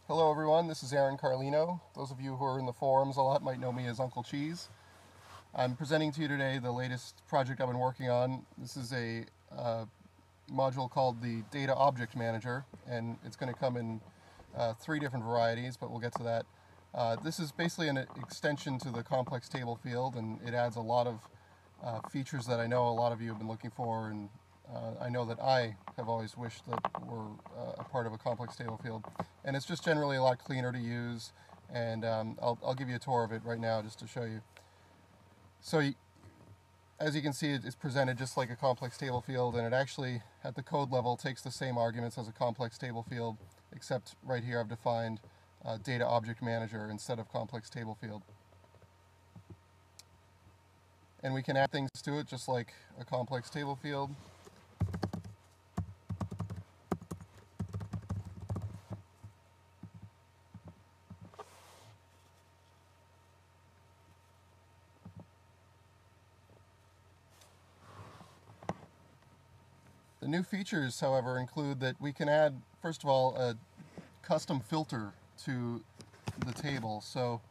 Hello everyone, this is Aaron Carlino. Those of you who are in the forums a lot might know me as Uncle Cheese. I'm presenting to you today the latest project I've been working on. This is a module called the DataObjectManager, and it's going to come in three different varieties, but we'll get to that. This is basically an extension to the complex table field, and it adds a lot of features that I know a lot of you have been looking for, and I know that I have always wished that were a part of a complex table field. And it's just generally a lot cleaner to use, and I'll give you a tour of it right now just to show you. So as you can see, it's presented just like a complex table field, and it actually, at the code level, takes the same arguments as a complex table field, except right here I've defined DataObjectManager instead of complex table field. And we can add things to it just like a complex table field. The new features, however, include that we can add, first of all, a custom filter to the table. So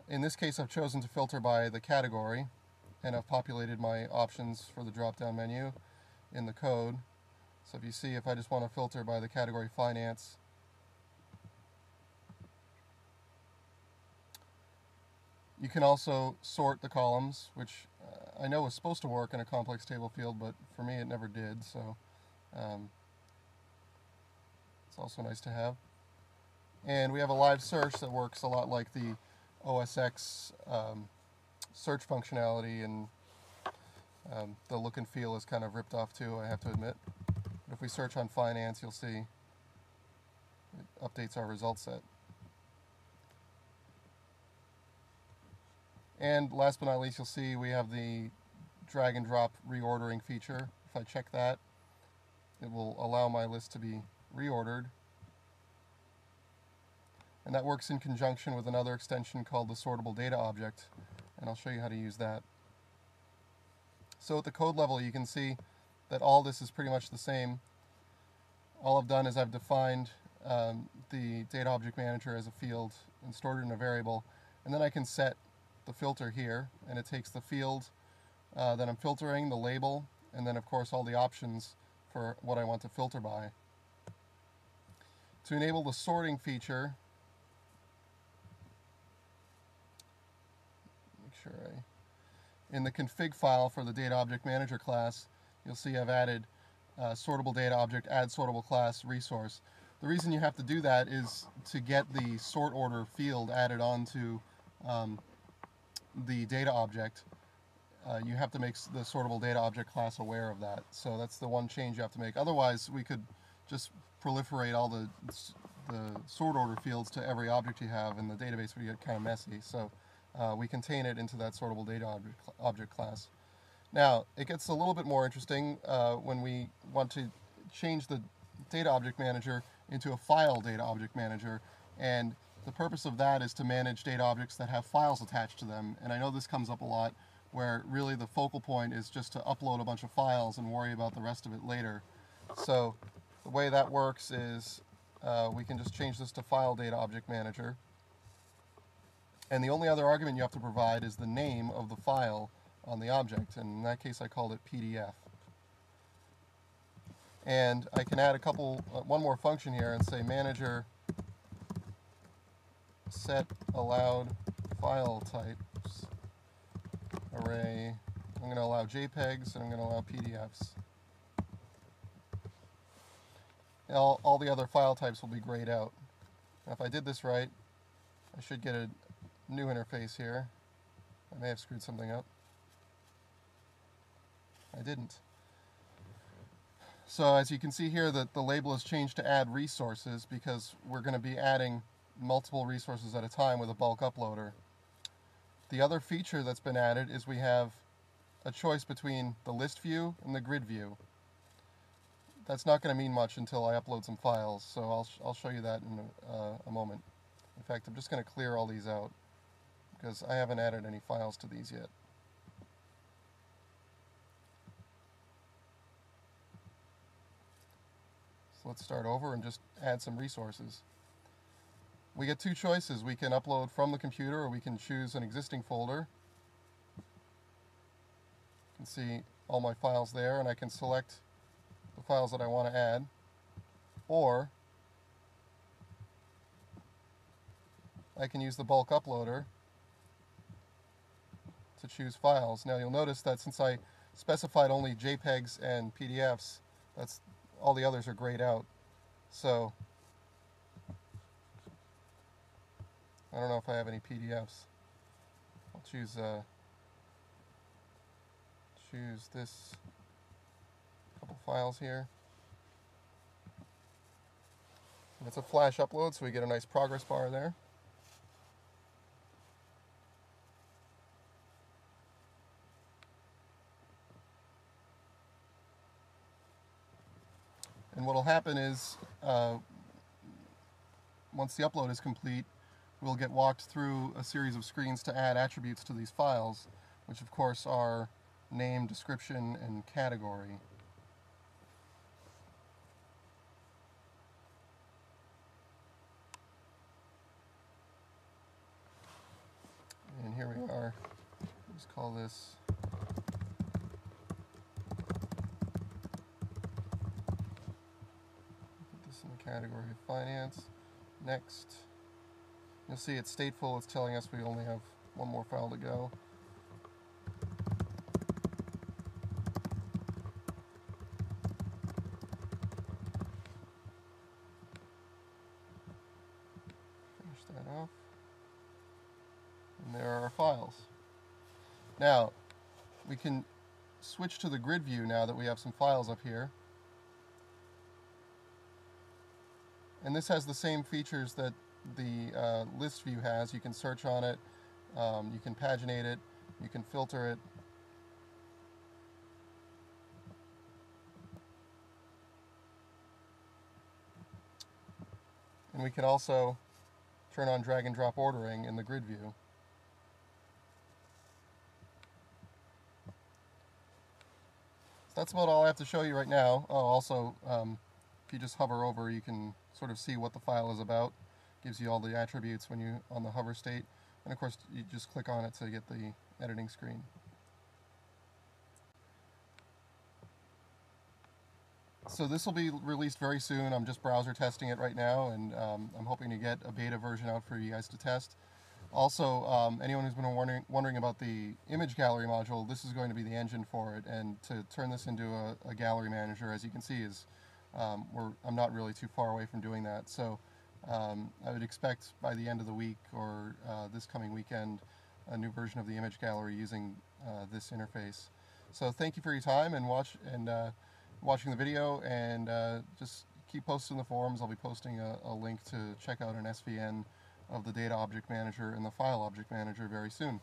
in this case, I've chosen to filter by the category, and I've populated my options for the drop-down menu in the code. So if you see, if I just want to filter by the category finance, you can also sort the columns, which I know is supposed to work in a complex table field, but for me it never did, so it's also nice to have. And we have a live search that works a lot like the OSX search functionality, and the look and feel is kind of ripped off too, I have to admit. But if we search on finance, you'll see it updates our result set. And last but not least, you'll see we have the drag and drop reordering feature. If I check that, it will allow my list to be reordered. And that works in conjunction with another extension called the sortable data object, and I'll show you how to use that. So at the code level, you can see that all this is pretty much the same. All I've done is I've defined the DataObjectManager as a field and stored it in a variable, and then I can set the filter here, and it takes the field that I'm filtering, the label, and then of course all the options for what I want to filter by. To enable the sorting feature, in the config file for the DataObjectManager class, you'll see I've added sortable data object add sortable class resource. The reason you have to do that is to get the sort order field added onto the data object. You have to make the sortable data object class aware of that. So that's the one change you have to make. Otherwise, we could just proliferate all the sort order fields to every object you have, and the database would get kind of messy. So we contain it into that sortable data object class. Now, it gets a little bit more interesting when we want to change the DataObjectManager into a FileDataObjectManager, and the purpose of that is to manage data objects that have files attached to them. And I know this comes up a lot, where really the focal point is just to upload a bunch of files and worry about the rest of it later. So the way that works is we can just change this to FileDataObjectManager. And the only other argument you have to provide is the name of the file on the object, and in that case I called it PDF. And I can add one more function here and say manager set allowed file types array. I'm going to allow JPEGs and I'm going to allow PDFs. And all the other file types will be grayed out. Now, if I did this right, I should get a new interface here. I may have screwed something up. I didn't. So as you can see here, that the label is changed to add resources because we're going to be adding multiple resources at a time with a bulk uploader. The other feature that's been added is we have a choice between the list view and the grid view. That's not going to mean much until I upload some files, so I'll show you that in a moment. In fact, I'm just going to clear all these out because I haven't added any files to these yet. So let's start over and just add some resources. we get two choices. We can upload from the computer, or we can choose an existing folder. You can see all my files there, and I can select the files that I want to add, or I can use the bulk uploader to choose files. Now you'll notice that since I specified only JPEGs and PDFs, that's all the others are grayed out. So I don't know if I have any PDFs. I'll choose this couple files here. And it's a flash upload, so we get a nice progress bar there. And what will happen is, once the upload is complete, we'll get walked through a series of screens to add attributes to these files, which of course are name, description, and category. And here we are. Let's call this in the category of finance. Next. You'll see it's stateful. It's telling us we only have one more file to go. Finish that off. And there are our files. Now, we can switch to the grid view now that we have some files up here. And this has the same features that the list view has. You can search on it, you can paginate it, you can filter it. And we can also turn on drag and drop ordering in the grid view. So that's about all I have to show you right now. Oh, also, if you just hover over, you can sort of see what the file is about. Gives you all the attributes when you on the hover state, and of course you just click on it to get the editing screen. So this will be released very soon. I'm just browser testing it right now, and I'm hoping to get a beta version out for you guys to test. Also, anyone who's been wondering about the image gallery module, this is going to be the engine for it, and to turn this into a gallery manager, as you can see, is I'm not really too far away from doing that. So I would expect by the end of the week or this coming weekend a new version of the image gallery using this interface. So thank you for your time and watching the video, and just keep posting the forums. I'll be posting a link to check out an SVN of the DataObjectManager and the FileObjectManager very soon.